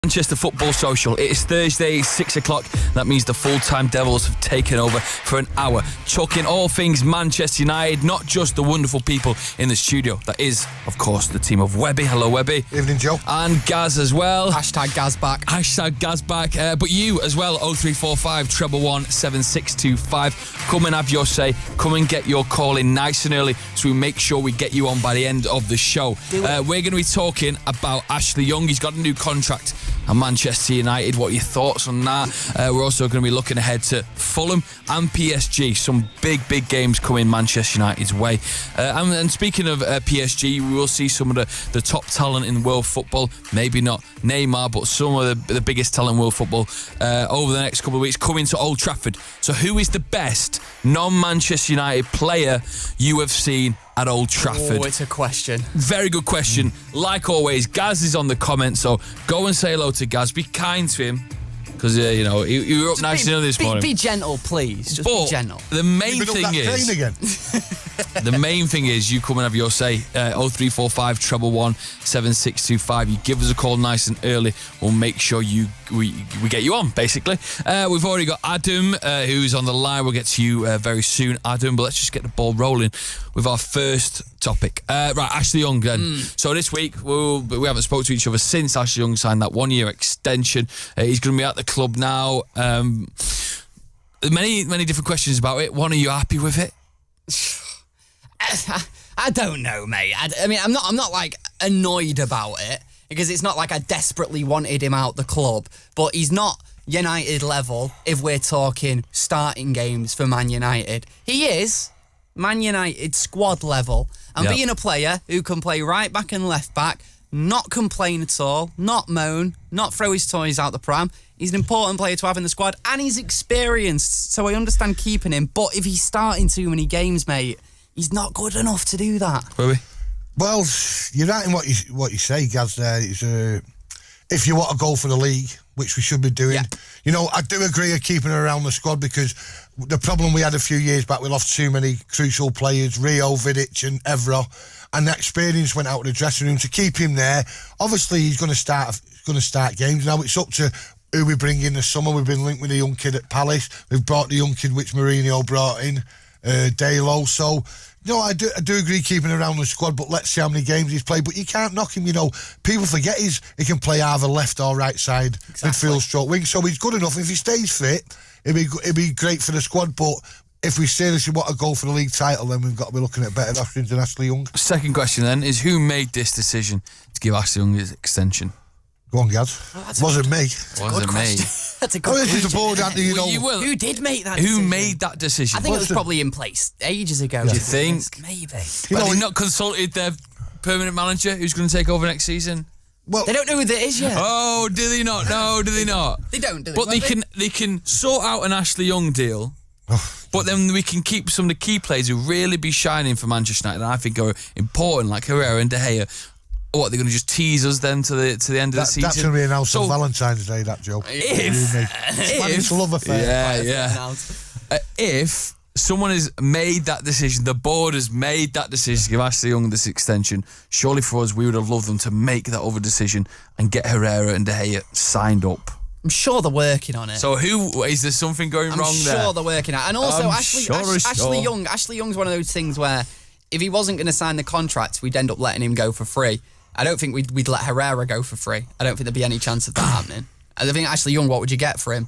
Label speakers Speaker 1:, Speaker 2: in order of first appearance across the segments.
Speaker 1: Manchester Football Social. It is Thursday, 6 o'clock. That means the full-time Devils have taken over for an hour, talking all things Manchester United, not just the wonderful people in the studio. That is, of course, the team of Webby. Hello, Webby.
Speaker 2: Evening, Joe.
Speaker 1: And Gaz as well.
Speaker 3: Hashtag Gaz back.
Speaker 1: Hashtag Gaz back. But you as well, 0345 111 7625. Come and have your say. Come and get your call in nice and early so we make sure we get you on by the end of the show. We're going to be talking about Ashley Young. He's got a new contract at Manchester United. What are your thoughts on that? We're also going to be looking ahead to Fulham and PSG. Some big games coming Manchester United's way. And speaking of PSG, we will see some of the top talent in world football. Maybe not Neymar, but some of the biggest talent in world football over the next couple of weeks coming to Old Trafford. So who is the best non-Manchester United player you have seen at Old Trafford?
Speaker 3: Oh, it's a question.
Speaker 1: Very good question. Like always, Gaz is on the comments, so go and say hello to Gaz. Be kind to him, because you know you were up nice and early this morning.
Speaker 3: Be gentle, please. Just be gentle.
Speaker 1: The main thing is, the main thing is, you come and have your say. 0345 111 7625. You give us a call nice and early. We'll make sure we get you on. Basically, we've already got Adam who's on the line. We'll get to you very soon, Adam. But let's just get the ball rolling with our first topic. Right, Ashley Young then. So this week, we haven't spoke to each other since Ashley Young signed that 1-year extension. He's going to be at the club now. Many different questions about it. One, are you happy with it?
Speaker 3: I don't know, mate. I mean, I'm not like annoyed about it, because it's not like I desperately wanted him out the club, but he's not United level if we're talking starting games for Man United. He is Man United squad level, and being a player who can play right back and left back, not complain at all, not moan, not throw his toys out the pram. He's an important player to have in the squad, and he's experienced, so I understand keeping him. But if he's starting too many games, mate, he's not good enough to do that.
Speaker 1: Really?
Speaker 2: Well, you're right in what you say, Gaz. There, if you want to go for the league, which we should be doing, you know, I do agree with keeping her around the squad, because the problem we had a few years back, we lost too many crucial players, Rio, Vidic, and Evra, and that experience went out of the dressing room. To keep him there, obviously he's going to start games. Now it's up to who we bring in this summer. We've been linked with a young kid at Palace. We've brought the young kid which Mourinho brought in, Dalo. So, you know, I do agree keeping around the squad, but let's see how many games he's played. But you can't knock him, you know. People forget he can play either left or right side, midfield stroke wing. So he's good enough. If he stays fit, it'd be great for the squad. But if we seriously want to go for the league title, then we've got to be looking at better options than Ashley Young.
Speaker 1: Second question then is, who made this decision to give Ashley Young his extension?
Speaker 2: Go on, Gaz.
Speaker 1: Wasn't me.
Speaker 3: That's a good question.
Speaker 2: This is the board, Andy, you know.
Speaker 3: Who did make that decision?
Speaker 1: Who made that decision?
Speaker 3: I think it was probably in place ages ago.
Speaker 1: Do you think?
Speaker 3: Maybe.
Speaker 1: Have they not consulted their permanent manager who's going to take over next season?
Speaker 2: Well,
Speaker 3: they don't know who that is yet.
Speaker 1: Oh, do they not? No, do they not?
Speaker 3: They don't, do they?
Speaker 1: But they can sort out an Ashley Young deal. But then we can keep some of the key players who really be shining for Manchester United, and I think are important, like Herrera and De Gea. What, they're going to just tease us then to the end of the season?
Speaker 2: That's going to be announced on Valentine's Day, that joke. It's a love affair.
Speaker 1: If someone has made that decision, the board has made that decision to give Ashley Young this extension, surely for us, we would have loved them to make that other decision and get Herrera and De Gea signed up.
Speaker 3: I'm sure they're working on it.
Speaker 1: So is there something going wrong there?
Speaker 3: I'm sure they're working on it. And also, Ashley Young's one of those things where if he wasn't going to sign the contract, we'd end up letting him go for free. I don't think we'd let Herrera go for free. I don't think there'd be any chance of that happening. I think Ashley Young, what would you get for him?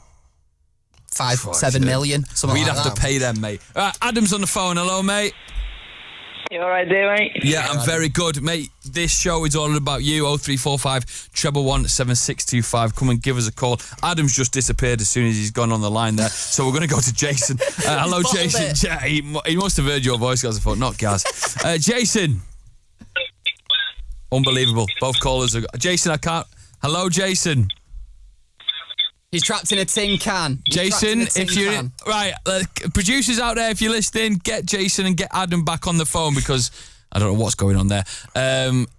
Speaker 3: 7 million? Something
Speaker 1: We'd
Speaker 3: like
Speaker 1: have
Speaker 3: that.
Speaker 1: to pay them, mate. All right, Adam's on the phone. Hello, mate.
Speaker 4: You all right there, mate?
Speaker 1: Yeah, I'm very good, mate. This show is all about you. 0345 111 7625. Come and give us a call. Adam's just disappeared as soon as he's gone on the line there. So we're going to go to Jason. Hello, Jason. He must have heard your voice, Gaz. I thought, not Gaz. Jason. Unbelievable. Both callers are... Jason, I can't... Hello, Jason.
Speaker 3: He's trapped in a tin can.
Speaker 1: Jason, if you're... Right, producers out there, if you're listening, get Jason and get Adam back on the phone, because I don't know what's going on there.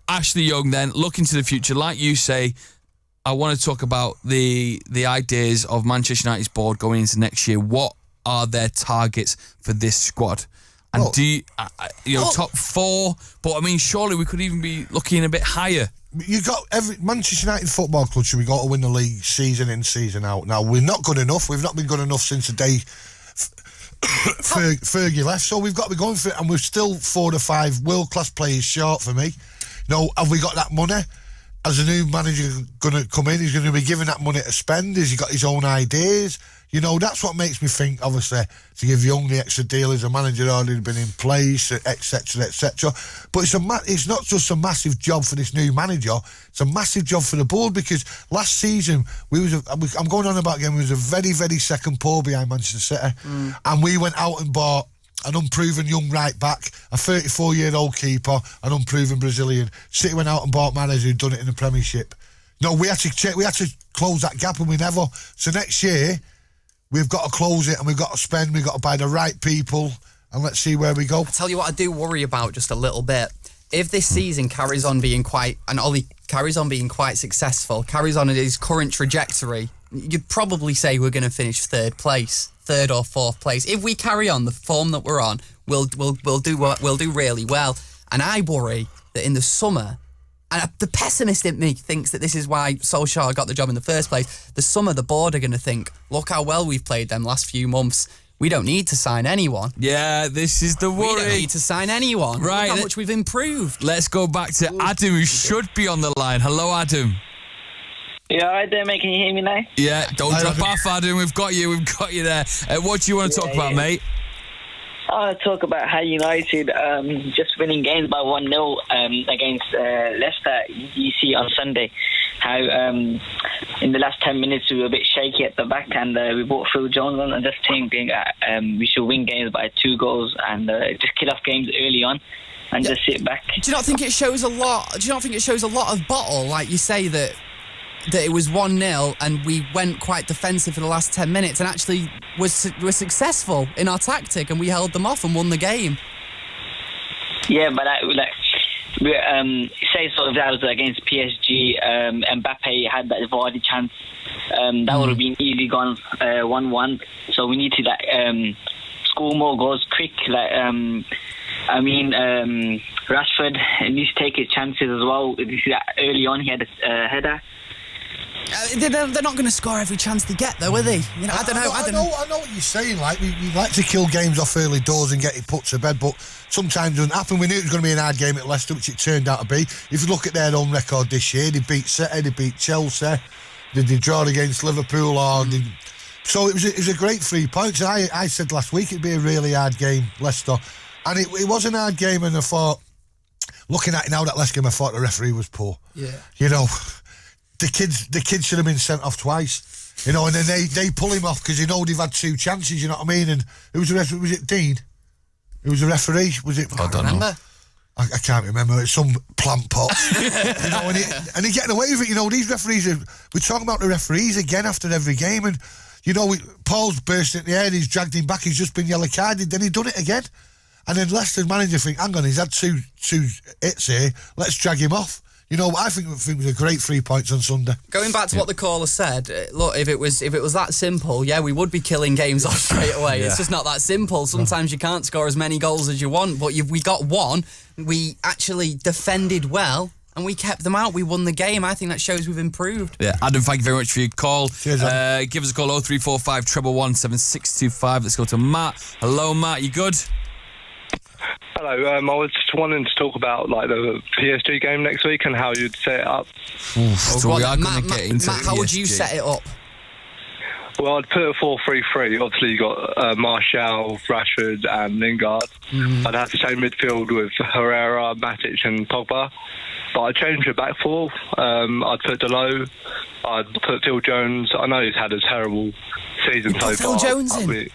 Speaker 1: Ashley Young then, looking to the future. Like you say, I want to talk about the ideas of Manchester United's board going into next year. What are their targets for this squad? And do you, top 4, but I mean, surely we could even be looking a bit higher.
Speaker 2: you got every Manchester United Football Club should be got to win the league season in, season out. Now we're not good enough. We've not been good enough since the day Fergie left. So we've got to be going for it, and we're still 4 to 5 world class players short for me. Have we got that money? As a new manager going to come in, he's going to be given that money to spend. Has he got his own ideas? That's what makes me think, obviously, to give Young the extra deal as a manager already been in place, etc., etc. But it's not just a massive job for this new manager, it's a massive job for the board, because last season, I'm going on about again, we was a very, very second poor behind Manchester City, and we went out and bought an unproven young right back, a 34-year-old keeper, an unproven Brazilian. City went out and bought managers who'd done it in the Premiership. No, we had to close that gap, and we never. So next year, we've got to close it, and we've got to spend, we've got to buy the right people, and let's see where we go.
Speaker 3: I tell you what I do worry about just a little bit. If this season carries on being and Ollie carries on being quite successful, carries on at his current trajectory, you'd probably say we're going to finish third or fourth place. If we carry on the form that we're on, we'll do really well. And I worry that in the summer, and the pessimist in me thinks that this is why Solskjaer got the job in the first place. The summer, the board are going to think, look how well we've played them last few months. We don't need to sign anyone.
Speaker 1: Yeah, this is the worry.
Speaker 3: We don't need to sign anyone.
Speaker 1: Right.
Speaker 3: Look how much we've improved.
Speaker 1: Let's go back to Adam, who should be on the line. Hello, Adam.
Speaker 4: You alright there, mate? Can you hear me now?
Speaker 1: Yeah, don't drop off, Adam. We've got you there. What do you want to talk about, mate?
Speaker 4: I want to talk about how United just winning games by 1-0 against Leicester. You see on Sunday how in the last 10 minutes we were a bit shaky at the back, and we brought Phil Jones on, and just thinking we should win games by 2 goals and just kill off games early on and just sit back.
Speaker 3: Do you not think it shows a lot? Do you not think it shows a lot of bottle? Like you say that it was 1-0 and we went quite defensive for the last 10 minutes and actually were successful in our tactic, and we held them off and won the game.
Speaker 4: Yeah, but say sort of that was against PSG. Mbappe had that Vardy chance. That would have been easily gone 1-1. So we need to score more goals quick. Rashford needs to take his chances as well. You see that early on he had a header.
Speaker 3: They're not going to score every chance they get, though, are they? I don't know.
Speaker 2: I know what you're saying. Like we like to kill games off early doors and get it put to bed, but sometimes it doesn't happen. We knew it was going to be an hard game at Leicester, which it turned out to be. If you look at their own record this year, they beat City, they beat Chelsea, they draw against Liverpool, so it was a great 3 points. I said last week it'd be a really hard game, Leicester, and it was an hard game. And I thought, looking at it now, that Leicester game, I thought the referee was poor.
Speaker 3: Yeah,
Speaker 2: The kids should have been sent off twice, and then they pull him off because they've had 2 chances, you know what I mean? And who was the referee? Was it Dean? Who was the referee? Was it?
Speaker 1: I don't know.
Speaker 2: I can't remember. It's some plant pot. And they're getting away with it. These referees we're talking about the referees again after every game, and Paul's burst in the air. He's dragged him back. He's just been yellow carded. Then he's done it again, and then Leicester's manager think, hang on, he's had two hits here. Let's drag him off. I think it was a great 3 points on Sunday.
Speaker 3: Going back to what the caller said, look, if it was that simple, yeah, we would be killing games off straight away. Yeah. It's just not that simple. Sometimes you can't score as many goals as you want, but we got one. We actually defended well, and we kept them out. We won the game. I think that shows we've improved.
Speaker 1: Yeah, Adam, thank you very much for your call.
Speaker 2: Cheers,
Speaker 1: give us a call, 0345 111 7625. Let's go to Matt. Hello, Matt. You good?
Speaker 5: Hello, I was just wanting to talk about the PSG game next week and how you'd set it up.
Speaker 1: So we are going to get into
Speaker 3: Matt, how would you set it up?
Speaker 5: Well, I'd put a 4-3-3. Obviously, you got Martial, Rashford, and Lingard. I'd have the same midfield with Herrera, Matic, and Pogba. But I'd change the back four. I'd put Delo. I'd put Phil Jones. I know he's had a terrible season so far.
Speaker 3: Phil Jones in?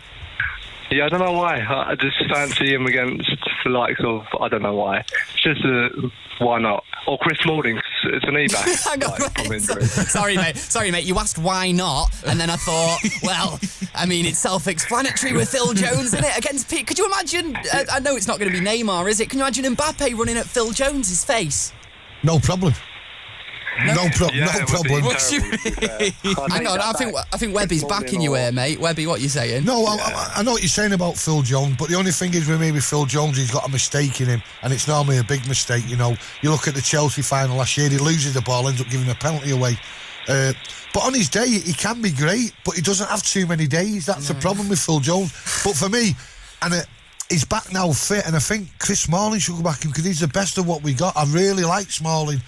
Speaker 5: Yeah, I don't know why. I just fancy him against the likes of, I don't know why. It's just why not? Or Chris Smalling, it's an e-back.
Speaker 3: Hang on, Sorry, mate. You asked why not, and then I thought, well, I mean, it's self-explanatory with Phil Jones, isn't it? Against Pete. Could you imagine, I know it's not going to be Neymar, is it? Can you imagine Mbappe running at Phil Jones's face?
Speaker 2: No problem. No problem.
Speaker 1: What's your...
Speaker 3: Hang on, I think Webby's backing you here, mate. Webby, what are you saying?
Speaker 2: No, I know what you're saying about Phil Jones, but the only thing is with maybe Phil Jones, he's got a mistake in him, and it's normally a big mistake. You know, you look at the Chelsea final last year, he loses the ball, ends up giving a penalty away. But on his day, he can be great, but he doesn't have too many days. That's the problem with Phil Jones. But for me, and he's back now fit, and I think Chris Smalling should go back in because he's the best of what we got. I really like Smalling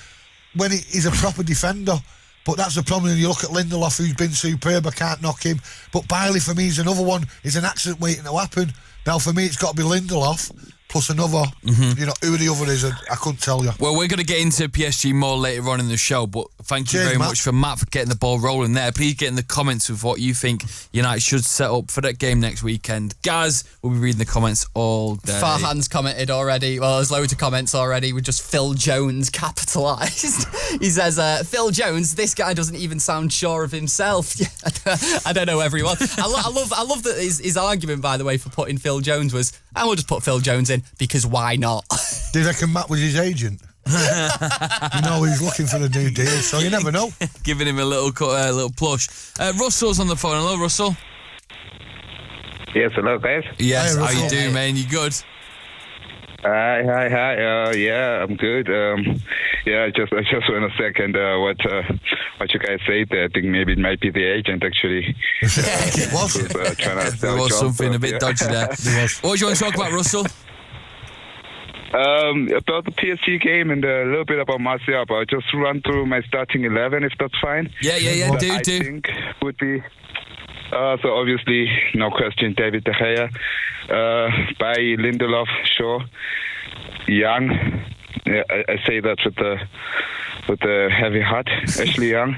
Speaker 2: when he's a proper defender. But that's the problem. You look at Lindelof, who's been superb. I can't knock him. But Bailey, for me, is another one. Is an accident waiting to happen. Now, for me, it's got to be Lindelof plus another. You know, who the other is, I couldn't tell you.
Speaker 1: Well, we're going to get into PSG more later on in the show, but thank you very much for Matt for getting the ball rolling there. Please get in the comments with what you think United should set up for that game next weekend. Gaz will be reading the comments all day.
Speaker 3: Farhan's commented already. Well, there's loads of comments already with just Phil Jones capitalised. He says, Phil Jones, this guy doesn't even sound sure of himself. I don't know, everyone. I love that his argument, by the way, for putting Phil Jones was, I will just put Phil Jones in because why not?
Speaker 2: Do you reckon Matt was his agent? You know, he's looking for a new deal, so you never know.
Speaker 1: Giving him a little plush. Russell's on the phone. Hello, Russell.
Speaker 6: Yes, hello, guys.
Speaker 1: Yes,
Speaker 2: Hi,
Speaker 1: how you
Speaker 2: Russell.
Speaker 1: doing, man? You good?
Speaker 6: Hi. Yeah, I'm good. I just want to second what you guys said there. I think maybe it might be the agent, actually.
Speaker 2: It was.
Speaker 1: There was something a bit dodgy there. What do you want to talk about, Russell?
Speaker 6: About the PSG game and a little bit about Martial, but I'll just run through my starting 11 if that's fine.
Speaker 1: Yeah, do.
Speaker 6: I think would be so obviously no question David De Gea, by Lindelof, sure, Young. Yeah, I say that with the heavy heart. Ashley Young,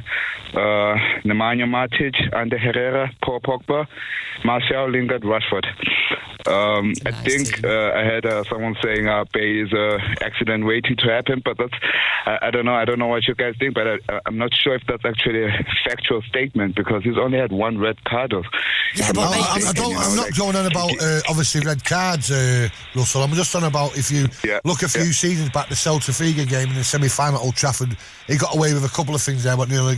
Speaker 6: Nemanja Matic, Ander Herrera, Paul Pogba, Martial, Lingard, Rashford. I think I had someone saying Bay is an accident waiting to happen, but that's I don't know what you guys think, but I'm not sure if that's actually a factual statement because he's only had one red card.
Speaker 2: I'm not going on about obviously red cards, Russell. I'm just on about if you look a few seasons back, the Celta Vigo game in the semi-final at Old Trafford, he got away with a couple of things there, but nearly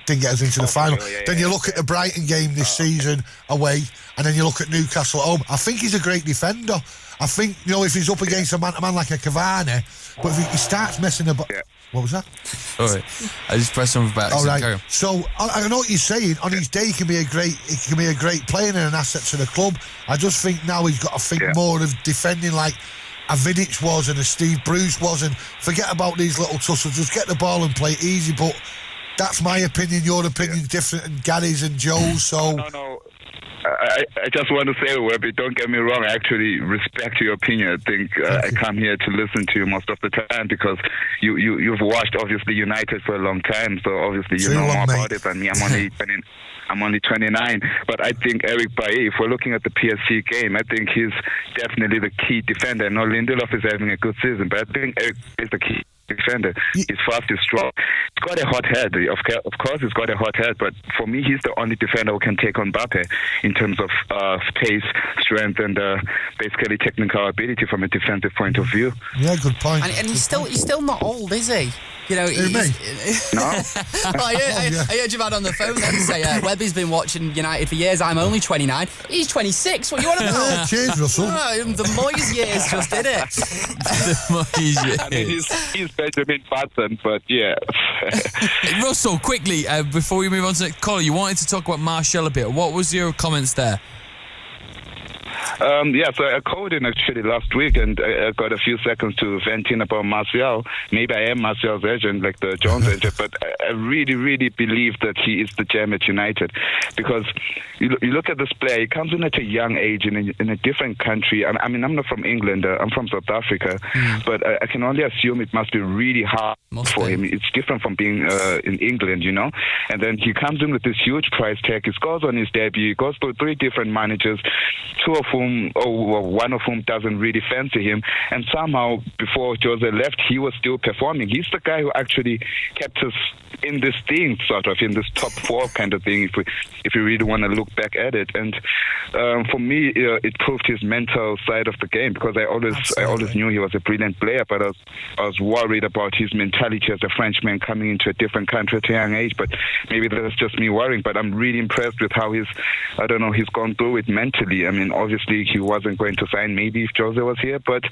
Speaker 2: didn't get us into the final. Then you look at the Brighton game this season away, and then you look at Newcastle at home. I think he's a great defender. I think, you know, if he's up against a man like a Cavani, but if he starts messing about... What was that?
Speaker 1: All right. I just pressed something back.
Speaker 2: All right. So I know what you're saying. On his day, he can be a great player and an asset to the club. I just think now he's got to think more of defending like a Vidic was and a Steve Bruce was, and forget about these little tussles. Just get the ball and play it easy. But that's my opinion. Your opinion's different, and Gary's and Joe's. So.
Speaker 6: No. I just want to say, Webby, don't get me wrong, I actually respect your opinion. I think I come here to listen to you most of the time because you've watched, obviously, United for a long time, so obviously you know more about it than me. I'm only 29, but I think Eric Bailly, if we're looking at the PSG game, I think he's definitely the key defender. I know Lindelof is having a good season, but I think Eric is the key defender. He's fast, he's strong. He's got a hot head. Of course, he's got a hot head, but for me, he's the only defender who can take on Mbappe in terms of pace, strength, and basically technical ability from a defensive point of view.
Speaker 2: Yeah, good point.
Speaker 3: And he's still not old, is he? You know,
Speaker 6: No.
Speaker 3: I heard you man on the phone then say Webby's been watching United for years. I'm only 29. He's 26. What you want about?
Speaker 2: Yeah, cheers, Russell.
Speaker 3: The Moyes years just did it.
Speaker 1: The Moyes years.
Speaker 6: I mean, he's Benjamin Button, but yeah.
Speaker 1: Russell, quickly, before we move on to Colin, you wanted to talk about Martial a bit. What was your comments there?
Speaker 6: So I called in actually last week and I got a few seconds to vent in about Martial. Maybe I am Martial's agent, like the Jones agent, but I really, really believe that he is the gem at United because you look at this player, he comes in at a young age in a different country. I mean, I'm not from England, I'm from South Africa, but I can only assume it must be really hard for him. It's different from being in England, you know, and then he comes in with this huge price tag. He scores on his debut, he goes through 3 different managers, 2 of whom one of whom doesn't really fancy him. And somehow, before Jose left, he was still performing. He's the guy who actually kept us in this thing, sort of, in this top four kind of thing, if you really want to look back at it. And for me, it proved his mental side of the game, because I always knew he was a brilliant player, but I was worried about his mentality as a Frenchman coming into a different country at a young age. But maybe that's just me worrying, but I'm really impressed with how he's gone through it mentally. I mean, obviously he wasn't going to sign maybe if Jose was here, but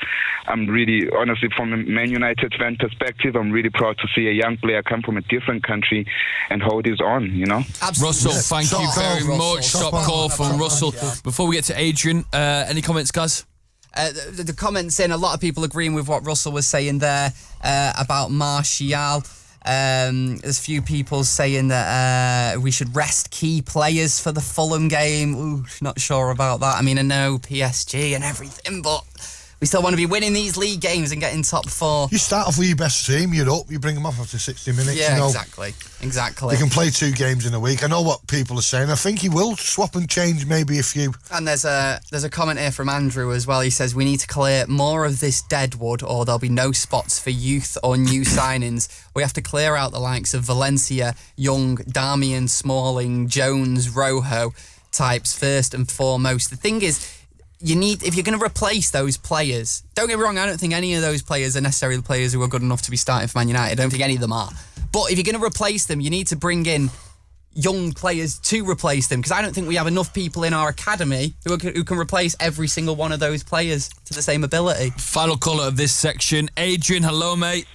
Speaker 6: I'm really, honestly, from a Man United fan perspective, I'm really proud to see a young player come from a different country and hold his own, you know?
Speaker 3: Absolutely.
Speaker 1: Russell, thank you very much. Top call from Russell. Before we get to Adrian, any comments, guys?
Speaker 3: The comments in, a lot of people agreeing with what Russell was saying there about Martial. There's a few people saying that we should rest key players for the Fulham game. Ooh, not sure about that. I mean, I know PSG and everything, but we still want to be winning these league games and getting top four.
Speaker 2: You start off with your best team, you're up, you bring them off after 60 minutes.
Speaker 3: Yeah,
Speaker 2: you know.
Speaker 3: exactly.
Speaker 2: They can play 2 games in a week. I know what people are saying. I think he will swap and change maybe a few.
Speaker 3: And there's a comment here from Andrew as well. He says, we need to clear more of this deadwood or there'll be no spots for youth or new signings. We have to clear out the likes of Valencia, Young, Darmian, Smalling, Jones, Rojo types first and foremost. The thing is, if you're going to replace those players, don't get me wrong, I don't think any of those players are necessarily the players who are good enough to be starting for Man United. I don't think any of them are. But if you're going to replace them, you need to bring in young players to replace them, because I don't think we have enough people in our academy who can replace every single one of those players to the same ability.
Speaker 1: Final caller of this section. Adrian, hello, mate.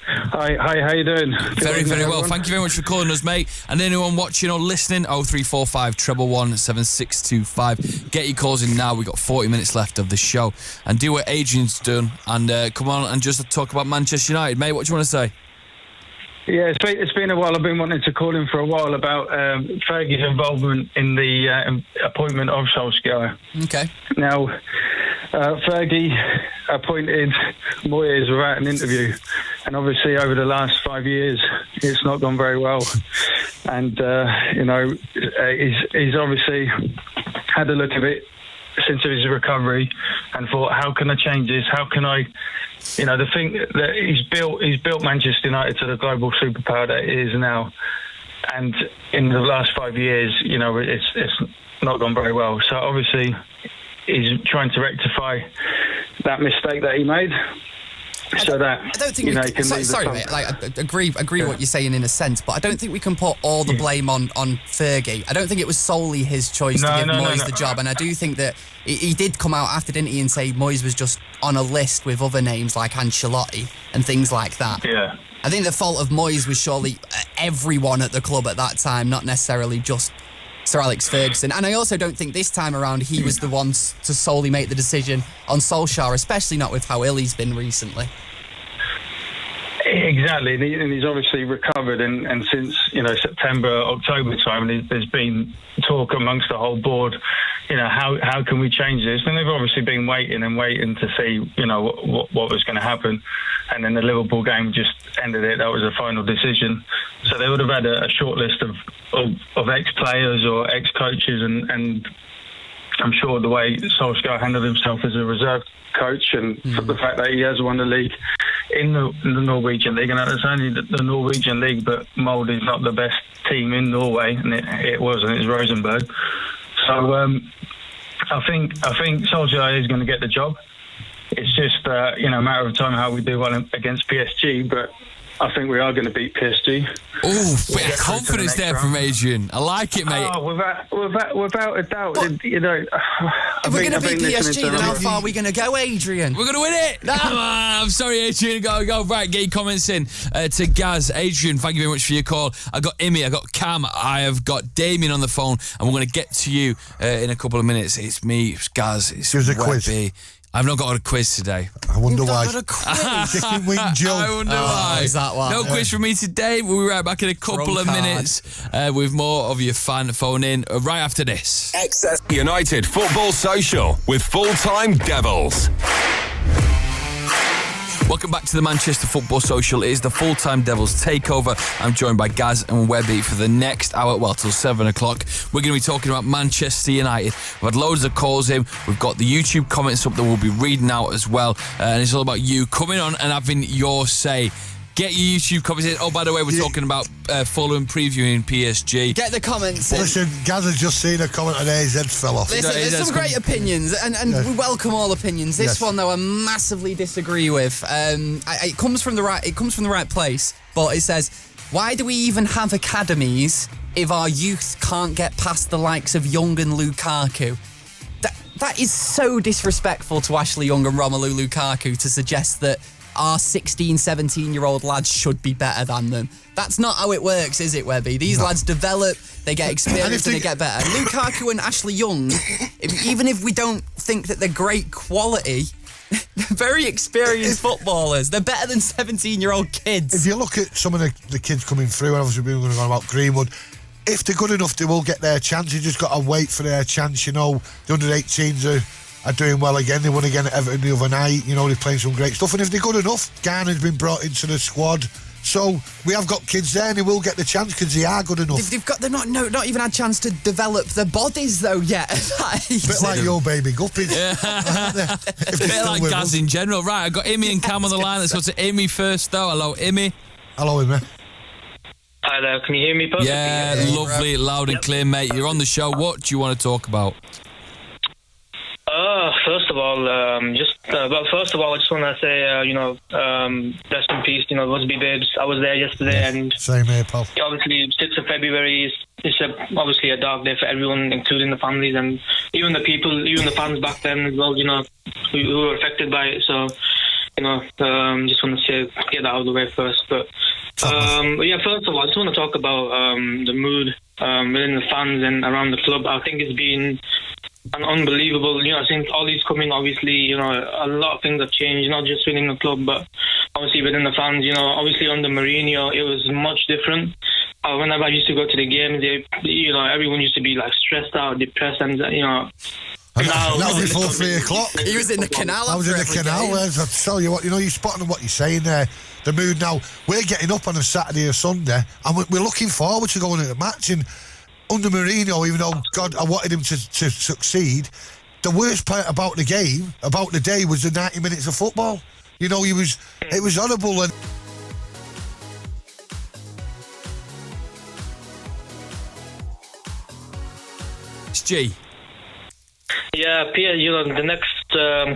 Speaker 7: Hi, how you doing?
Speaker 1: Very, very well. Thank you very much for calling us, mate. And anyone watching or listening, 0345 111 7625. Get your calls in now. We've got 40 minutes left of the show. And do what Adrian's done and come on and just talk about Manchester United. Mate, what do you want to say?
Speaker 7: Yeah, it's been a while. I've been wanting to call him for a while about Fergie's involvement in the appointment of Solskjaer.
Speaker 3: Okay.
Speaker 7: Now, Fergie appointed Moyes without an interview, and obviously over the last 5 years it's not gone very well. And he's obviously had a look at it since his recovery and thought, how can I change this? How can I, the thing that he's built Manchester United to the global superpower that it is now. And in the last 5 years, it's not gone very well. So obviously he's trying to rectify that mistake that he made. So that
Speaker 3: I don't think sorry, mate. Like, I agree what you're saying in a sense, but I don't think we can put all the blame on Fergie. I don't think it was solely his choice to give Moyes the job, and I do think that he did come out after, didn't he, and say Moyes was just on a list with other names like Ancelotti and things like that.
Speaker 7: Yeah.
Speaker 3: I think the fault of Moyes was surely everyone at the club at that time, not necessarily just Sir Alex Ferguson. And I also don't think this time around he was the one to solely make the decision on Solskjaer, especially not with how ill he's been recently.
Speaker 7: Exactly, and he's obviously recovered, and since September, October time, there's been talk amongst the whole board, how can we change this? And they've obviously been waiting to see, what was going to happen, and then the Liverpool game just ended it. That was a final decision. So they would have had a short list of ex-players or ex-coaches, and I'm sure the way Solskjaer handled himself as a reserve coach, and the fact that he has won the league in the Norwegian League, and it's only the Norwegian League, but Molde is not the best team in Norway, and it was Rosenborg. So I think Solskjaer is going to get the job. It's just a matter of time how we do well against PSG, but I think we are going to beat PSG.
Speaker 1: Oh, bit of confidence there from Adrian. I like it, mate.
Speaker 7: Oh, without a doubt.
Speaker 3: If we're going to beat PSG, then how far are we going to go, Adrian?
Speaker 1: We're going to win it. No, I'm sorry, Adrian. Go. Right, get your comments in to Gaz. Adrian, thank you very much for your call. I got Imi, I got Cam, I have got Damien on the phone, and we're going to get to you in a couple of minutes. It's me, it's Gaz, it's
Speaker 2: Here's a quiz.
Speaker 1: I've not got a quiz today.
Speaker 2: I wonder why.
Speaker 3: Not got a quiz.
Speaker 2: Chicken wing Joe.
Speaker 1: I wonder why.
Speaker 3: Is that why?
Speaker 1: No quiz for me today. We'll be right back in a couple of minutes with more of your fan phone in right after this.
Speaker 8: Excess United Football Social with Full-Time Devils.
Speaker 1: Welcome back to the Manchester Football Social. It is the Full-Time Devils takeover. I'm joined by Gaz and Webby for the next hour, well, till 7 o'clock. We're going to be talking about Manchester United. We've had loads of calls in. We've got the YouTube comments up that we'll be reading out as well. And it's all about you coming on and having your say. Get your YouTube comments in. Oh, by the way, we're talking about Fulham previewing PSG.
Speaker 3: Get the comments in.
Speaker 2: Listen, Gaz has just seen a comment on his head fell off.
Speaker 3: Listen, there's some great opinions, and we welcome all opinions. This one, though, I massively disagree with. It comes from the right place, but it says, why do we even have academies if our youth can't get past the likes of Young and Lukaku? That is so disrespectful to Ashley Young and Romelu Lukaku to suggest that our 16, 17-year-old lads should be better than them. That's not how it works, is it, Webby? These lads develop, they get experience, and they get better. Lukaku and Ashley Young, even if we don't think that they're great quality, they're very experienced footballers. They're better than 17-year-old kids.
Speaker 2: If you look at some of the kids coming through, and obviously we're going to go about Greenwood, if they're good enough, they will get their chance. You just got to wait for their chance, you know. The under-18s are doing well again. They won again at Everton the other night. You know, they're playing some great stuff. And if they're good enough, Garner's been brought into the squad. So we have got kids there and they will get the chance because they are good enough.
Speaker 3: They've not even had a chance to develop their bodies, though, yet.
Speaker 2: Bit like your baby guppies.
Speaker 1: Yeah. A bit like Gaz in general. Right, I've got Imi and Cam on the line. Let's go to Imi first, though. Hello, Imi.
Speaker 2: Hello, Imi.
Speaker 8: Hi there, can you hear me perfectly?
Speaker 1: Yeah, lovely, loud and clear, mate. You're on the show. What do you want to talk about?
Speaker 8: First of all, I just want to say, rest in peace, Busby Babes. I was there yesterday, and
Speaker 2: same here, pal.
Speaker 8: Obviously, 6th of February is obviously a dark day for everyone, including the families and even the fans back then as well, who were affected by it. So, just want to get that out of the way first. But yeah, first of all, I just want to talk about the mood within the fans and around the club. I think it's been an unbelievable, since Ollie's coming, obviously, a lot of things have changed, not just within the club, but obviously within the fans, obviously under Mourinho, it was much different. Whenever I used to go to the games, everyone used to be like stressed out, depressed, and,
Speaker 2: That was before 3 o'clock.
Speaker 3: He was in the canal.
Speaker 2: I was in the canal. I tell you what, you're spotting on what you're saying there. The mood now. We're getting up on a Saturday or Sunday, and we're looking forward to going to the match. And under Mourinho, even though God, I wanted him to succeed, the worst part about the game, about the day, was the 90 minutes of football. It was horrible. And
Speaker 1: It's G.
Speaker 8: Yeah, the next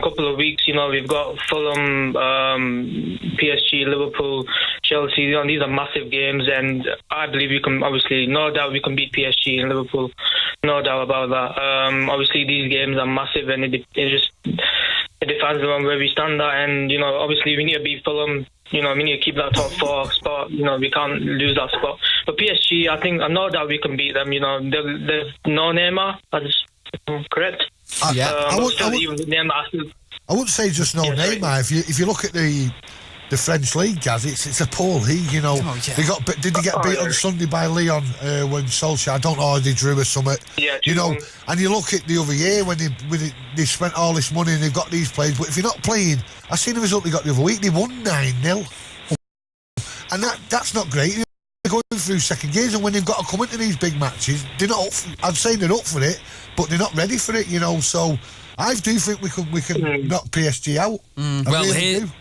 Speaker 8: couple of weeks, we've got Fulham, PSG, Liverpool, Chelsea. These are massive games, and I believe we can, obviously, no doubt we can beat PSG and Liverpool. No doubt about that. Obviously, these games are massive, and it depends on where we stand at. And, obviously, we need to beat Fulham. We need to keep that top 4 spot. We can't lose that spot. But PSG, I think, no doubt we can beat them. There's no Neymar. That's correct.
Speaker 2: I wouldn't say just no Neymar. If you look at the French league, Gaz, it's a poor league. Did they get beat on Sunday by Lyon when Solskjaer? I don't know how they drew or something. Yeah, and you look at the other year when they spent all this money and they've got these players, but if you're not playing, I seen the result they got the other week. They won 9-0, and that's not great. They're going through second gears, and when they've got to come into these big matches, they're not. I'd say they're up for it, but they're not ready for it. So I do think we can knock PSG out.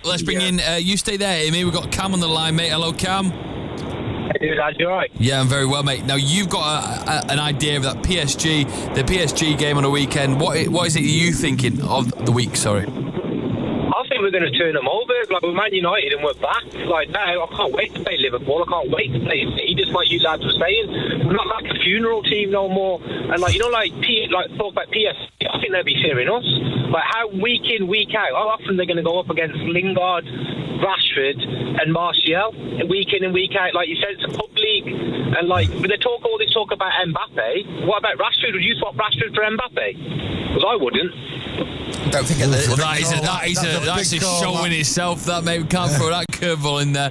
Speaker 1: Let's bring in. You stay there, Amy. We've got Cam on the line, mate. Hello, Cam.
Speaker 9: Hey, dude, you all right?
Speaker 1: Yeah, I'm very well, mate. Now you've got an idea of the PSG game on the weekend. What is it you thinking of the week? Sorry.
Speaker 9: I think we're going to turn them over, like we're Man United, and we're back. Like, now, I can't wait to play Liverpool. I can't wait to play City, just like you lads were saying. We're not like a funeral team no more. And, talk about PSG, I think they'll be fearing us. Like, how week in, week out, how often they're going to go up against Lingard, Rashford, and Martial, week in and week out. Like you said, it's a pub league. And, when they all this talk about Mbappe, what about Rashford? Would you swap Rashford for Mbappe? Because I wouldn't.
Speaker 3: Don't think
Speaker 1: that's a show in itself. That, mate, we can't throw that curveball in there.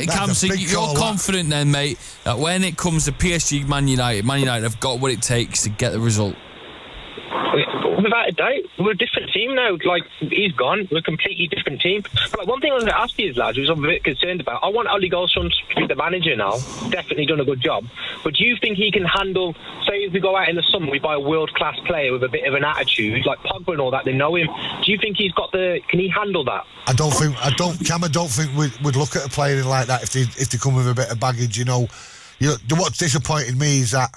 Speaker 1: Cam, so you're confident then, mate, that when it comes to PSG, Man United have got what it takes to get the result.
Speaker 9: Without a doubt, we're a different team now. Like, he's gone. We're a completely different team. But, like, one thing I was going to ask you, lads, which I'm a bit concerned about, I want Ollie Goldson to be the manager now. Definitely done a good job. But do you think he can handle, say if we go out in the summer, we buy a world-class player with a bit of an attitude, like Pogba and all that, they know him. Do you think can he handle that?
Speaker 2: I don't think we'd look at a player like that if they come with a bit of baggage, you know. What's disappointing me is that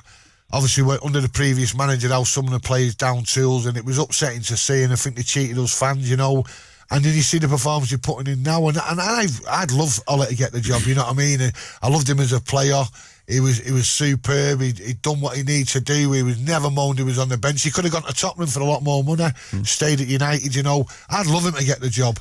Speaker 2: obviously we're under the previous manager, how some of the players down tools, and it was upsetting to see, and I think they cheated us fans, you know. And then you see the performance you're putting in now, and I'd love Ollie to get the job, you know what I mean? I loved him as a player. He was superb. He'd done what he needed to do. He was never moaned he was on the bench. He could have gone to Tottenham for a lot more money, stayed at United, you know. I'd love him to get the job.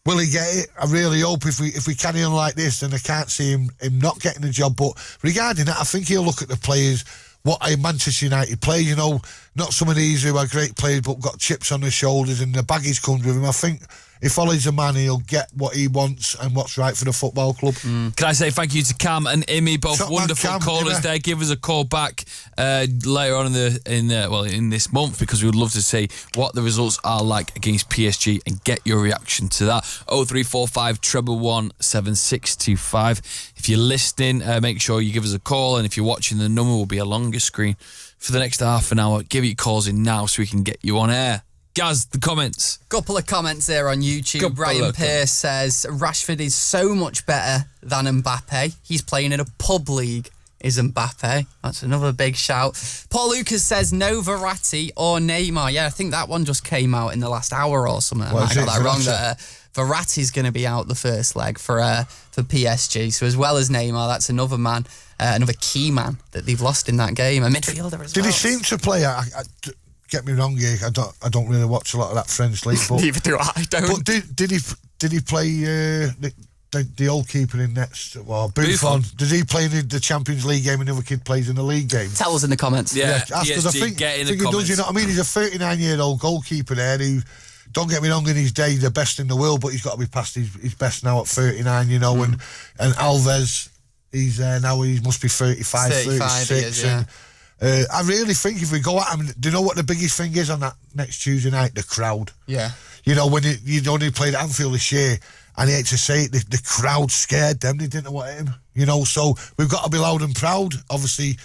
Speaker 2: Will he get it? I really hope if we carry on like this, then I can't see him not getting the job. But regarding that, I think he'll look at the players, what a Manchester United player, you know, not some of these who are great players but got chips on their shoulders and the baggage comes with him. I think if Ollie's a man, he'll get what he wants and what's right for the football club.
Speaker 1: Can I say thank you to Cam and Imi, both
Speaker 2: Top
Speaker 1: wonderful
Speaker 2: man, Cam,
Speaker 1: callers there. Give us a call back later on in this month, because we would love to see what the results are like against PSG and get your reaction to that. 0345 111 7625. If you're listening, make sure you give us a call, and if you're watching, the number will be a longer screen for the next half an hour. Give your calls in now so we can get you on air. Gaz, the comments.
Speaker 3: Couple of comments there on YouTube. Brian Pearce says, Rashford is so much better than Mbappe. He's playing in a pub league, is Mbappe. That's another big shout. Paul Lucas says, no Verratti or Neymar. Yeah, I think that one just came out in the last hour or something. I got that wrong there. Verratti's going to be out the first leg for PSG. So as well as Neymar, that's another man, another key man that they've lost in that game. A midfielder as well.
Speaker 2: Did he seem to play... Get me wrong here, I don't really watch a lot of that French league, but
Speaker 3: neither do I. Don't.
Speaker 2: But did he play the old keeper in nets? Well, Buffon. Does he play in the Champions League game and the other kid plays in the league game?
Speaker 3: Tell us in the comments.
Speaker 1: Yeah,
Speaker 2: I think he does. You know what I mean? He's a 39-year-old goalkeeper there who, don't get me wrong, in his day the best in the world, but he's got to be past his best now at 39. You know, and Alves, he's now he must be 35, 36.
Speaker 3: He is, yeah.
Speaker 2: I really think if we go at him, do you know what the biggest thing is on that next Tuesday night? The crowd.
Speaker 3: Yeah.
Speaker 2: You know, when you only played at Anfield this year, and I hate to say it, the crowd scared them. They didn't know what hit him. You know, so we've got to be loud and proud. Obviously,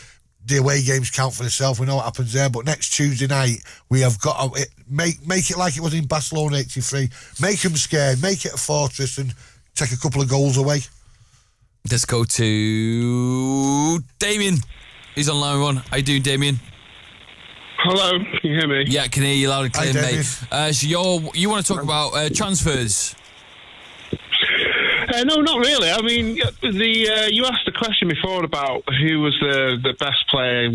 Speaker 2: the away games count for themselves. We know what happens there. But next Tuesday night, we have got to make it like it was in Barcelona 83. Make them scared. Make it a fortress and take a couple of goals away.
Speaker 1: Let's go to Damien. He's on line one. How you doing, Damien?
Speaker 10: Hello, can you hear me?
Speaker 1: Yeah, I can hear you loud and clear, mate. So you want to talk about transfers?
Speaker 10: No, not really. I mean, you asked the question before about who was the best player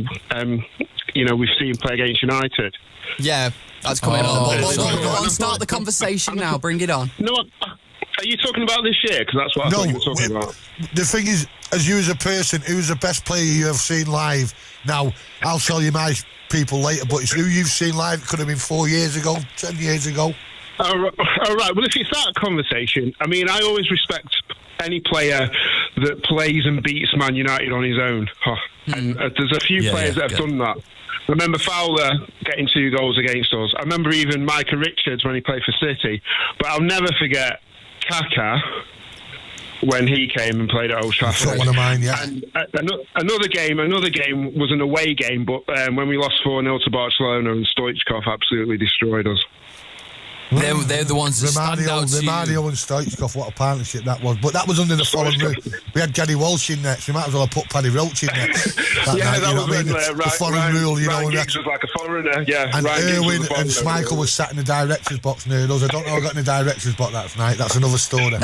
Speaker 10: we've seen play against United.
Speaker 3: Yeah, that's coming on. Start the conversation now. Bring it on.
Speaker 10: No, are you talking about this year? Because that's what I thought you were talking about.
Speaker 2: The thing is, as you as a person, who's the best player you have seen live? Now, I'll tell you my people later, but it's who you've seen live. It could have been 4 years ago, 10 years ago.
Speaker 10: All right. Well, if it's that conversation, I mean, I always respect any player that plays and beats Man United on his own. And there's a few players that have done that. I remember Fowler getting 2 goals against us. I remember even Micah Richards when he played for City. But I'll never forget Kaka when he came and played at Old Trafford.
Speaker 2: That's one of mine, yeah.
Speaker 10: And another game was an away game, but when we lost 4-0 to Barcelona and Stoichkov absolutely destroyed us.
Speaker 1: They're the ones that stand out to you.
Speaker 2: Romario and Stoichkov, what a partnership that was. But that was under the Fulham rule. We had Gary Walsh in there, so we might as well have put Paddy Roach in there.
Speaker 10: That was
Speaker 2: the foreign rule, you know.
Speaker 10: Giggs was like a foreigner, yeah.
Speaker 2: And Irwin and Schmeichel was sat in the director's box near us. I don't know I got in the director's box that night. That's another story.
Speaker 1: But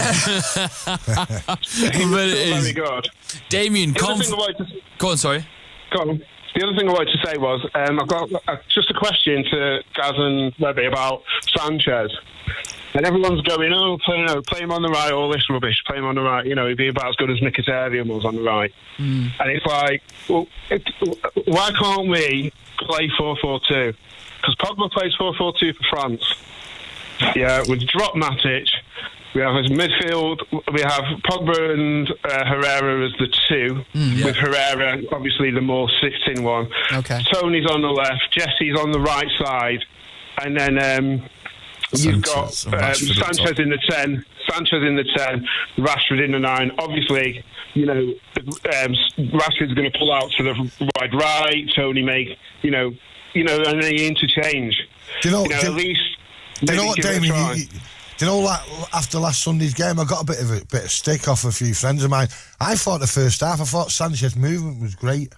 Speaker 1: it is.
Speaker 10: Very good.
Speaker 1: Damien, go on, sorry.
Speaker 10: Go on. The other thing I wanted to say was, I've got just a question to Gaz and Webby about Sanchez. And everyone's going, play him on the right, all this rubbish, play him on the right. You know, he'd be about as good as Mkhitaryan was on the right. And it's like, why can't we play 4-4-2? Because Pogba plays 4-4-2 for France. Yeah, we've dropped Matic. We have his midfield. We have Pogba and Herrera as the 2, with Herrera obviously the more sitting one.
Speaker 3: Okay.
Speaker 10: Tony's on the left. Jesse's on the right side, and then you've got
Speaker 1: Sanchez
Speaker 10: Sanchez in the 10. Sanchez in the 10, Rashford in the 9. Obviously, Rashford's going to pull out to the wide right. Tony make, and they interchange.
Speaker 2: Do you know?
Speaker 10: At least.
Speaker 2: Do you know what, Damien? Do you know, like, after last Sunday's game, I got a bit of stick off a few friends of mine. I thought the first half, Sanchez's movement was great.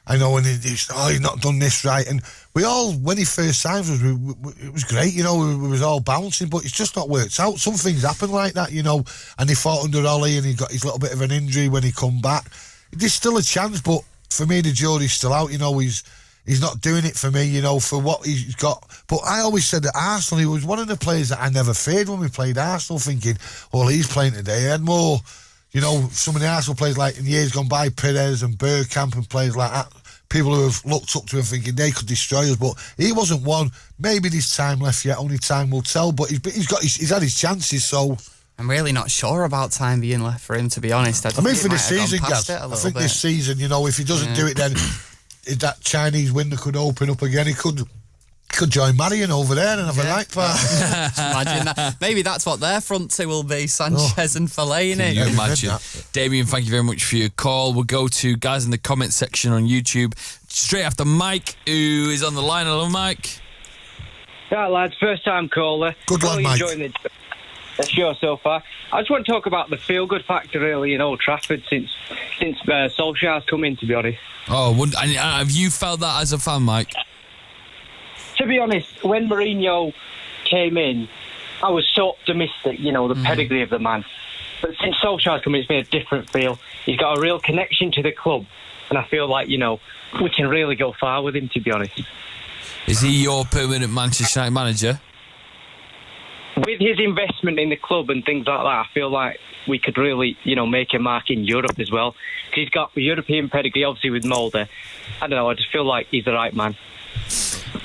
Speaker 2: I know, and he's not done this right. And we all, when he first signed us, it was great, we was all bouncing, but it's just not worked out. Some things happen like that, and he fought under Ollie and he got his little bit of an injury when he come back. There's still a chance, but for me, the jury's still out, he's not doing it for me, for what he's got. But I always said that Arsenal, he was one of the players that I never feared when we played Arsenal, thinking, well, he's playing today. He had more... some of the Arsenal players, like in years gone by, Perez and Bergkamp and players like that, people who have looked up to him thinking they could destroy us, but he wasn't one. Maybe there's time left yet, only time will tell, but he's had his chances, so... I'm
Speaker 3: really not sure about time being left for him, to be honest.
Speaker 2: I mean, for this season, Gaz, I think this season, if he doesn't do it, then that Chinese window could open up again. He could join Marion over there and have a night party.
Speaker 3: Imagine that. Maybe that's what their front two will be, Sanchez and Fellaini.
Speaker 1: Can you imagine? Damien, thank you very much for your call. We'll go to guys in the comment section on YouTube straight after Mike, who is on the line. Hello, Mike.
Speaker 11: Yeah, lads, first time caller.
Speaker 2: Good luck, Mike.
Speaker 11: Enjoying the show so far. I just want to talk about the feel-good factor, really, in Old Trafford since Solskjaer's come in, to be honest.
Speaker 1: Have you felt that as a fan, Mike?
Speaker 11: To be honest, when Mourinho came in, I was so optimistic, the pedigree of the man. But since Solskjaer's come in, it's been a different feel. He's got a real connection to the club, and I feel like, we can really go far with him, to be honest.
Speaker 1: Is he your permanent Manchester United manager?
Speaker 11: With his investment in the club and things like that, I feel like we could really, make a mark in Europe as well. He's got European pedigree, obviously, with Mulder. I don't know, I just feel like he's the right man.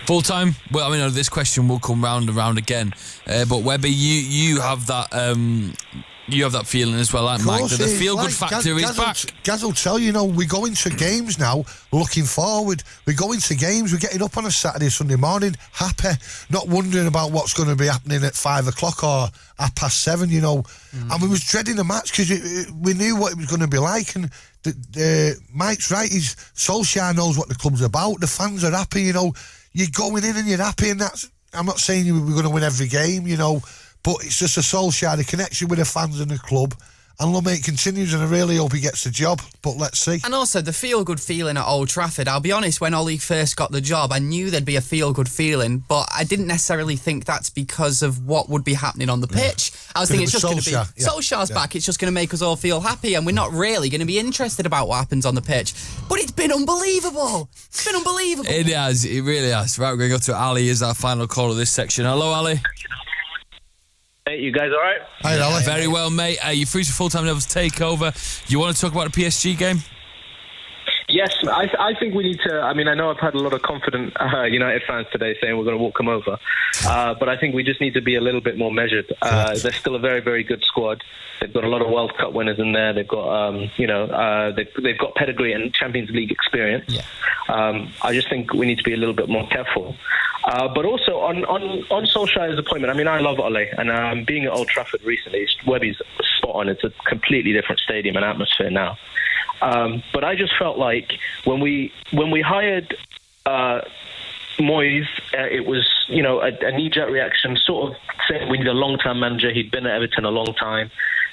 Speaker 1: Full time? Well, I mean, this question will come round and round again. But Webby, you have that feeling as well, like Mike, that the feel-good factor is back.
Speaker 2: Gaz will tell you, we go into games now looking forward. We go into games, we're getting up on a Saturday, Sunday morning, happy, not wondering about what's going to be happening at 5 o'clock or 7:30, And we was dreading the match because we knew what it was going to be like. And Mike's right, Solskjaer knows what the club's about. The fans are happy, You're going in and you're happy, and I'm not saying we're going to win every game, but it's just a Solskjaer, the connection with the fans and the club. And it continues, and I really hope he gets the job, but let's see.
Speaker 3: And also, the feel-good feeling at Old Trafford. I'll be honest, when Ollie first got the job, I knew there'd be a feel-good feeling, but I didn't necessarily think that's because of what would be happening on the pitch. I was thinking it's just going to be Solskjaer's back, it's just going to make us all feel happy, and we're not really going to be interested about what happens on the pitch. But it's been unbelievable. It's been unbelievable.
Speaker 1: It has, it really has. Right, we're going to go to Ali as our final call of this section. Hello, Ali.
Speaker 9: Hey, you guys all right?
Speaker 2: Hi, Ali.
Speaker 1: Very well, mate. You're through to Full-Time Devils Takeover. You want to talk about the PSG game?
Speaker 9: Yes, I think we need to. I mean, I know I've had a lot of confident United fans today saying we're going to walk them over, but I think we just need to be a little bit more measured. They're still a very, very good squad. They've got a lot of World Cup winners in there. They've got, they've got pedigree and Champions League experience. Yeah. I just think we need to be a little bit more careful. But also on Solskjaer's appointment, I mean, I love Ole, and being at Old Trafford recently, Webby's spot on. It's a completely different stadium and atmosphere now. But I just felt like when we hired Moyes, it was a knee-jerk reaction, sort of saying we need a long-term manager. He'd been at Everton a long time.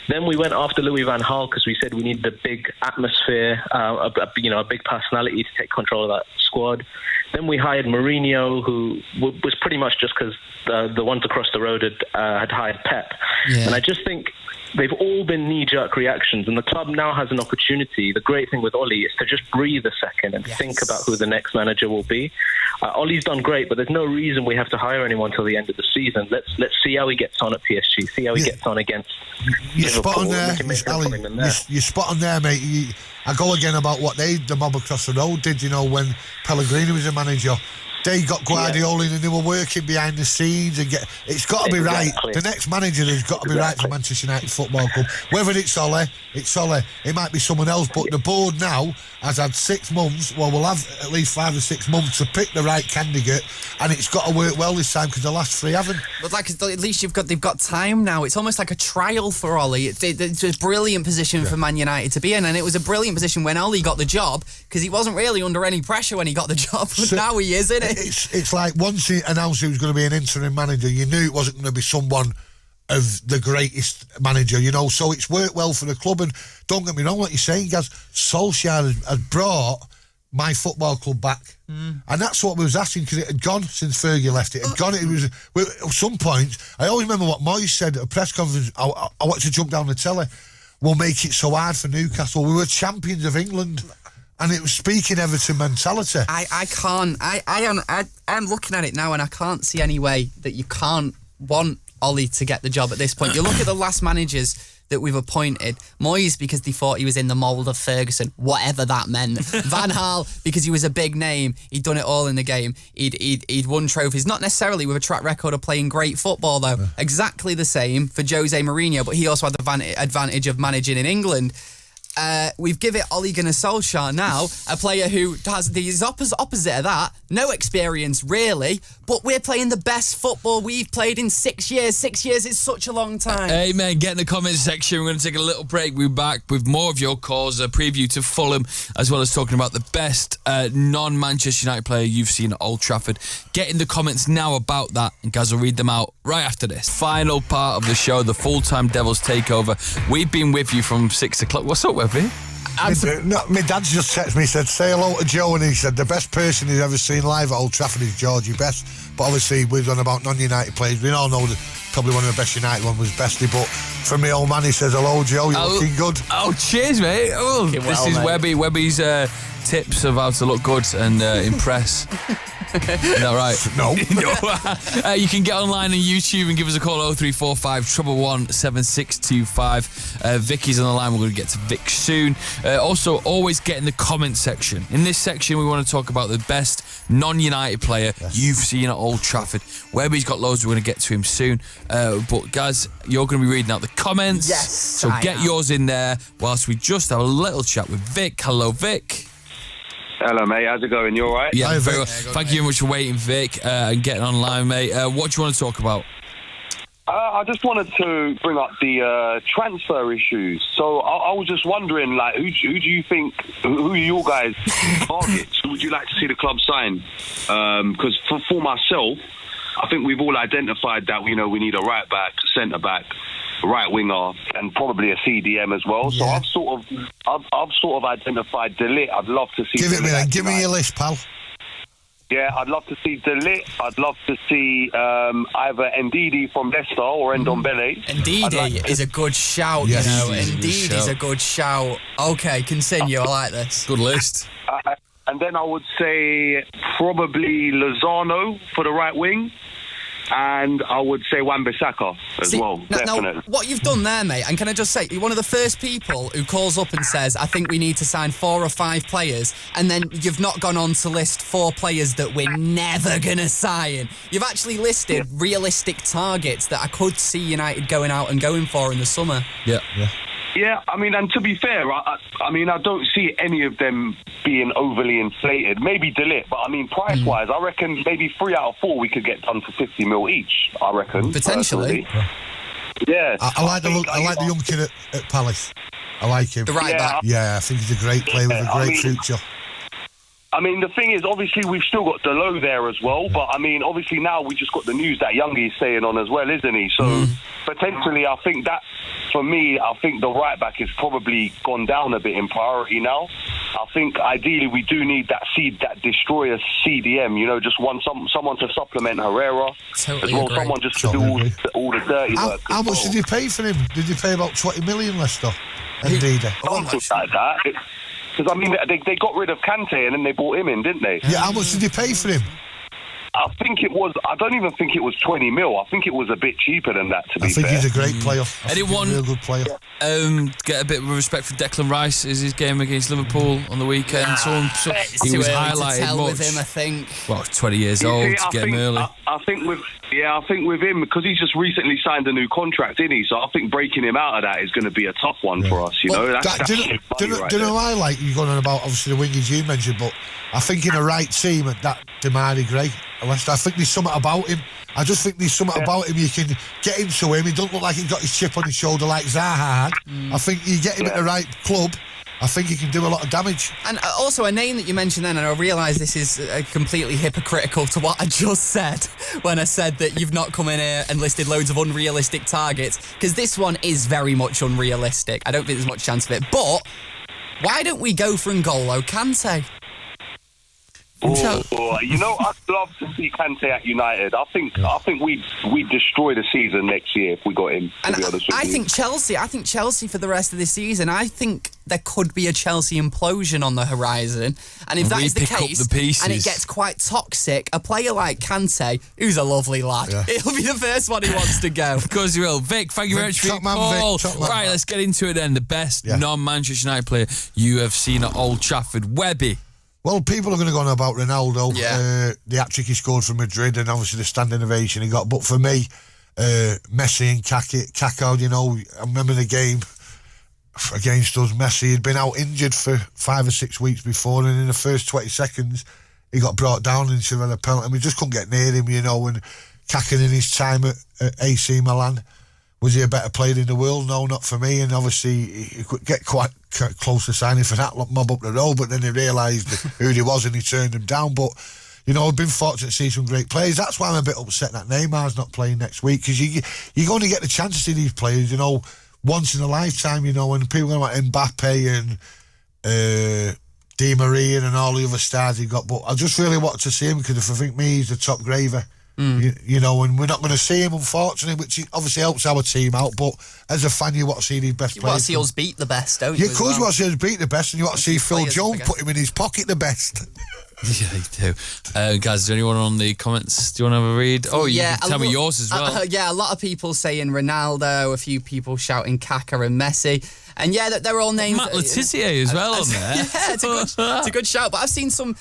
Speaker 9: Then we went after Louis van Gaal because we said we needed a big atmosphere, a big personality to take control of that squad. Then we hired Mourinho, who was pretty much just because the ones across the road had hired Pep. Yeah. And I just think they've all been knee-jerk reactions, and the club now has an opportunity. The great thing with Ollie is to just breathe a second and think about who the next manager will be. Ollie's done great, but there's no reason we have to hire anyone till the end of the season. Let's see how he gets on at PSG, see how he gets on against
Speaker 2: You're spot on there, Ali. You're spot on there, mate. I go again about what the mob across the road did, when Pellegrini was a manager. They got Guardiola in and they were working behind the scenes it's got to be right. The next manager has got to be right for Manchester United Football Club. Whether it's Ole, it might be someone else, but the board now has had 6 months, we'll have at least 5 or 6 months to pick the right candidate, and it's got to work well this time because the last 3 haven't.
Speaker 3: But at least they've got time now. It's almost like a trial for Ole. It's a brilliant position for Man United to be in, and it was a brilliant position when Ole got the job because he wasn't really under any pressure when he got the job, but now he is, isn't it?
Speaker 2: It's like once he announced he was going to be an interim manager, you knew it wasn't going to be someone of the greatest manager, so it's worked well for the club. And don't get me wrong, what you're saying, guys, Solskjaer has brought my football club back. And that's what we was asking, because it had gone since Fergie left. It had gone. It was at some point. I always remember what Moyes said at a press conference. I wanted to jump down the telly. We'll make it so hard for Newcastle. We were champions of England. And it was speaking Everton mentality.
Speaker 3: I'm looking at it now and I can't see any way that you can't want Ole to get the job at this point. You look at the last managers that we've appointed. Moyes, because they thought he was in the mould of Ferguson, whatever that meant. Van Gaal, because he was a big name. He'd done it all in the game. He'd won trophies, not necessarily with a track record of playing great football, though. Exactly the same for Jose Mourinho, but he also had the advantage of managing in England. We've given it Ole Gunnar Solskjaer now, a player who has the opposite of that, no experience really, but we're playing the best football we've played in 6 years. 6 years is such a long time.
Speaker 1: Amen. Get in the comments section. We're going to take a little break. We're back with more of your calls, a preview to Fulham, as well as talking about the best non-Manchester United player you've seen at Old Trafford. Get in the comments now about that, and guys will read them out right after this. Final part of the show, the Full-Time Devils Takeover. We've been with you from 6 o'clock. What's up, Webby?
Speaker 2: My dad's just texted me, he said, say hello to Joe, and he said the best person he's ever seen live at Old Trafford is Georgie Best. But obviously we've done about non-United players. We all know that probably one of the best United one was Bestie, but from my old man he says, hello Joe, you're looking good.
Speaker 1: Oh, cheers mate. Oh, this is mate. Webby's tips of how to look good and impress. Is that right?
Speaker 2: No.
Speaker 1: You can get online on YouTube and give us a call 0345 111 7625. Vicky's on the line. We're going to get to Vic soon. Also, always get in the comment section. In this section, we want to talk about the best non-United player you've seen at Old Trafford. Webby's got loads. We're going to get to him soon. But guys, you're going to be reading out the comments.
Speaker 3: Yes.
Speaker 1: So get yours in there whilst we just have a little chat with Vic. Hello, Vic.
Speaker 12: Hello, mate. How's it going? You all right?
Speaker 1: Yeah, very well. Thank you very much for waiting, Vic, and getting online, mate. What do you want to talk about?
Speaker 12: I just wanted to bring up the transfer issues. So I was just wondering, like, who do you think, who are your guys' targets? Who would you like to see the club sign? Because for myself, I think we've all identified that, we need a right back, centre back, right winger, and probably a CDM as well. So I've sort of identified De Ligt. I'd love to see.
Speaker 2: Give it me then. Give me your list, pal.
Speaker 12: Yeah, I'd love to see De Ligt. I'd love to see either Ndidi from Leicester or Ndombele.
Speaker 3: Ndidi is a good shout,
Speaker 1: yes,
Speaker 3: Ndidi is a good shout. Okay, continue. I like this.
Speaker 1: Good list.
Speaker 12: And then I would say probably Lozano for the right wing. And I would say Wan-Bissaka as well, definitely.
Speaker 3: Now, what you've done there, mate, and can I just say, you're one of the first people who calls up and says, I think we need to sign 4 or 5 players, and then you've not gone on to list 4 players that we're never going to sign. You've actually listed realistic targets that I could see United going out and going for in the summer.
Speaker 1: Yeah.
Speaker 12: Yeah, I mean, and to be fair, I don't see any of them being overly inflated. Maybe De Ligt, but I mean, price-wise, I reckon maybe 3 out of 4 we could get done for 50 mil each. I reckon
Speaker 3: potentially.
Speaker 12: Personally. Yeah,
Speaker 2: I like the young kid at Palace. I like him.
Speaker 3: The right back.
Speaker 2: Yeah, I think he's a great player with a great future.
Speaker 12: I mean, the thing is, obviously, we've still got Delo there as well, but I mean, obviously now we just got the news that Youngie's staying on as well, isn't he? So potentially, I think that, for me, I think the right back has probably gone down a bit in priority now. I think ideally we do need that destroyer CDM, just someone to supplement Herrera
Speaker 3: totally
Speaker 12: as well,
Speaker 3: agree.
Speaker 12: someone just to do all the dirty work.
Speaker 2: How much did you pay for him? Did you pay about 20 million, Leicester? Indeed.
Speaker 12: Something like that. Because, I mean, they got rid of Kante and then they brought him in, didn't they?
Speaker 2: Yeah, how much did you pay for him?
Speaker 12: I think it was. I don't even think it was 20 mil. I think it was a bit cheaper than that. To be fair,
Speaker 2: I think he's a great player.
Speaker 1: Anyone
Speaker 2: He's a real good player.
Speaker 1: Get a bit of respect for Declan Rice? Is his game against Liverpool on the weekend?
Speaker 3: It's
Speaker 1: he
Speaker 3: too
Speaker 1: was
Speaker 3: early
Speaker 1: highlighted
Speaker 3: to tell
Speaker 1: much.
Speaker 3: with him, I think.
Speaker 1: Well, 20 years old to get him early.
Speaker 12: I think with him, because he's just recently signed a new contract, didn't he? So I think breaking him out of that is going to be a tough one for us. You know,
Speaker 2: Do you know I like you going on about obviously the wingers you mentioned, but I think in a right team at that Damari Gray, I think there's something about him. I just think there's something about him. You can get into him. He doesn't look like he's got his chip on his shoulder like Zaha had. I think you get him at the right club. I think he can do a lot of damage.
Speaker 3: And also a name that you mentioned then, and I realise this is completely hypocritical to what I just said when I said that you've not come in here and listed loads of unrealistic targets, because this one is very much unrealistic. I don't think there's much chance of it. But why don't we go for N'Golo Kante?
Speaker 12: You know, I'd love to see Kante at United. I think we'd destroy the season next year if we got him, to be honest with you.
Speaker 3: I think Chelsea for the rest of the season, I think there could be a Chelsea implosion on the horizon. And if that is the case, and it gets quite toxic, a player like Kante, who's a lovely lad, he'll be the first one who wants to go.
Speaker 1: Of course he will. Vic, thank you very much for your call. Right, let's get into it then. The best non-Manchester United player you have seen at Old Trafford. Webby.
Speaker 2: Well, people are going to go on about Ronaldo, the hat-trick he scored for Madrid, and obviously the standing ovation he got. But for me, Messi and Kaká, you know, I remember the game against us. Messi had been out injured for 5 or 6 weeks before, and in the first 20 seconds, he got brought down and should have had a penalty. And we just couldn't get near him, you know. And Kaká in his time at AC Milan, was he a better player in the world? No, not for me. And obviously, he could get quite close to signing for that mob up the road, but then he realised who he was and he turned him down. But, you know, I've been fortunate to see some great players. That's why I'm a bit upset that Neymar's not playing next week, because you're going to get the chance to see these players, you know, once in a lifetime, you know, and people are going like Mbappe and Di Maria and all the other stars he got. But I just really wanted to see him, because if I think me, he's the top graver. You know, and we're not going to see him, unfortunately, which obviously helps our team out. But as a fan, you want to see these best players.
Speaker 3: You want to see us beat the best, don't you?
Speaker 2: Yeah, of course, you want to see us beat the best, and you want to see Phil Jones put him in his pocket the best.
Speaker 1: Yeah, you do. Guys, is there anyone on the comments? Do you want to have a read? Oh, you can tell me yours as well.
Speaker 3: A lot of people saying Ronaldo, a few people shouting Kaká and Messi. And yeah, they're all names.
Speaker 1: Matt Letizia as well on there.
Speaker 3: Yeah, it's a good shout. But I've seen some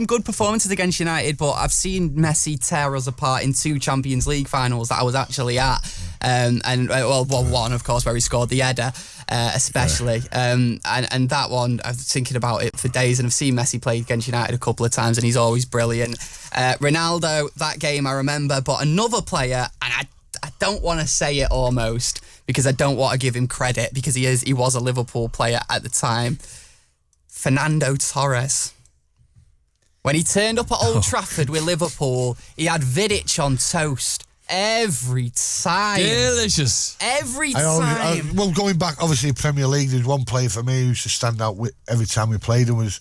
Speaker 3: good performances against United. But I've seen Messi tear us apart in 2 Champions League finals that I was actually at. One of course where he scored the header, especially. And that one, I was thinking about it for days. And I've seen Messi play against United a couple of times, and he's always brilliant. Ronaldo, that game I remember. But another player, and I don't want to say it almost, because I don't want to give him credit, because he was a Liverpool player at the time. Fernando Torres. When he turned up at Old Trafford with Liverpool, he had Vidic on toast every time.
Speaker 1: Delicious.
Speaker 3: Every time.
Speaker 2: Well, going back, obviously, Premier League, there's one player for me who used to stand out with every time we played him was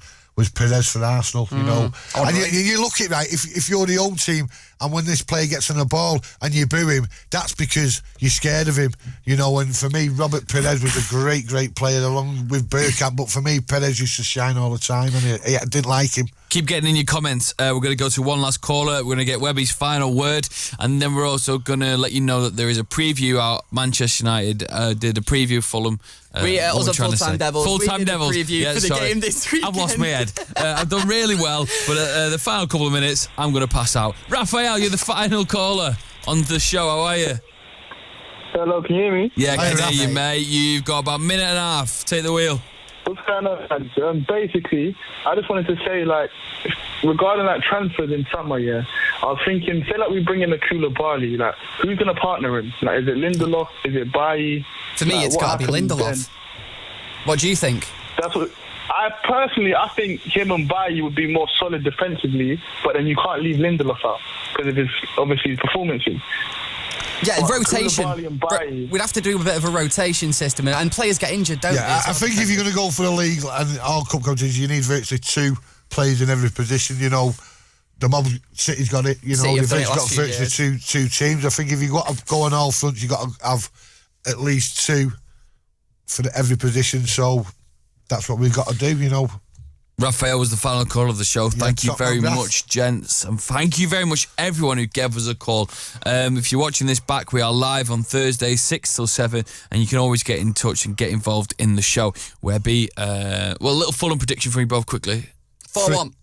Speaker 2: Perez for Arsenal, you know. And you look at right, if you're the home team, and when this player gets on the ball and you boo him, that's because you're scared of him, you know. And for me, Robert Perez was a great player along with Bergkamp, but for me, Perez used to shine all the time, and I didn't like him.
Speaker 1: Keep getting in your comments. We're going to go to one last caller. We're going to get Webby's final word, and then we're also going to let you know that there is a preview out. Manchester United did a preview, Fulham.
Speaker 3: We also Full-Time Devils.
Speaker 1: Full-Time Devils.
Speaker 3: Preview for the game this weekend.
Speaker 1: I've lost my head. I've done really well, but the final couple of minutes, I'm going to pass out. Raphael, you're the final caller on the show. How are you?
Speaker 13: Hello, can you hear me?
Speaker 1: Yeah, I can hear you, mate. You've got about a minute and a half. Take the wheel.
Speaker 13: What's going on? Basically, I just wanted to say, like, regarding like transfers in summer, I was thinking, say like we bring in a Koulibaly, like who's gonna partner him? Like, is it Lindelof? Is it Bailly?
Speaker 3: For me, it's got to be Lindelof. Then? What do you think?
Speaker 13: That's what I think him and Bailly would be more solid defensively, but then you can't leave Lindelof out because of his performances.
Speaker 3: Yeah, rotation. We'd have to do a bit of a rotation system, and players get injured, don't they?
Speaker 2: I think if you're going to go for the league and all cup countries, you need virtually 2 players in every position. You know, the Mob City's got it. You know, they've got virtually two teams. I think if you've got to go on all fronts, you've got to have at least 2 for every position. So that's what we've got to do. You know.
Speaker 1: Raphael was the final call of the show. Thank you very much, gents. And thank you very much, everyone who gave us a call. If you're watching this back, we are live on Thursday, 6 till 7, and you can always get in touch and get involved in the show. Webby, a little Fulham prediction for you both quickly.
Speaker 3: 4-1.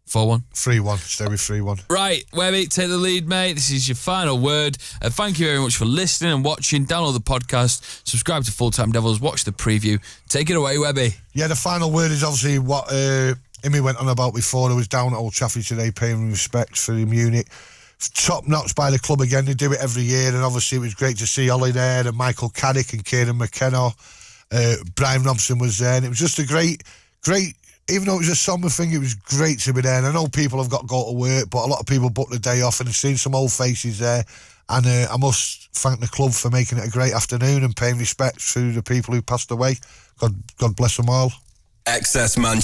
Speaker 1: 4-1.
Speaker 2: 3-1. Stay with 3-1.
Speaker 1: Right, Webby, take the lead, mate. This is your final word. Thank you very much for listening and watching. Download the podcast. Subscribe to Full Time Devils. Watch the preview. Take it away, Webby.
Speaker 2: Yeah, the final word is obviously what Imi went on about before. I was down at Old Trafford today paying respect for Munich. Top notch by the club again. They do it every year, and obviously it was great to see Ollie there and Michael Caddick and Kieran McKenna. Brian Robson was there, and it was just a great, even though it was a summer thing, it was great to be there. And I know people have got to go to work, but a lot of people booked the day off, and I've seen some old faces there. And I must thank the club for making it a great afternoon and paying respect to the people who passed away. God bless them all.
Speaker 14: Excess Man.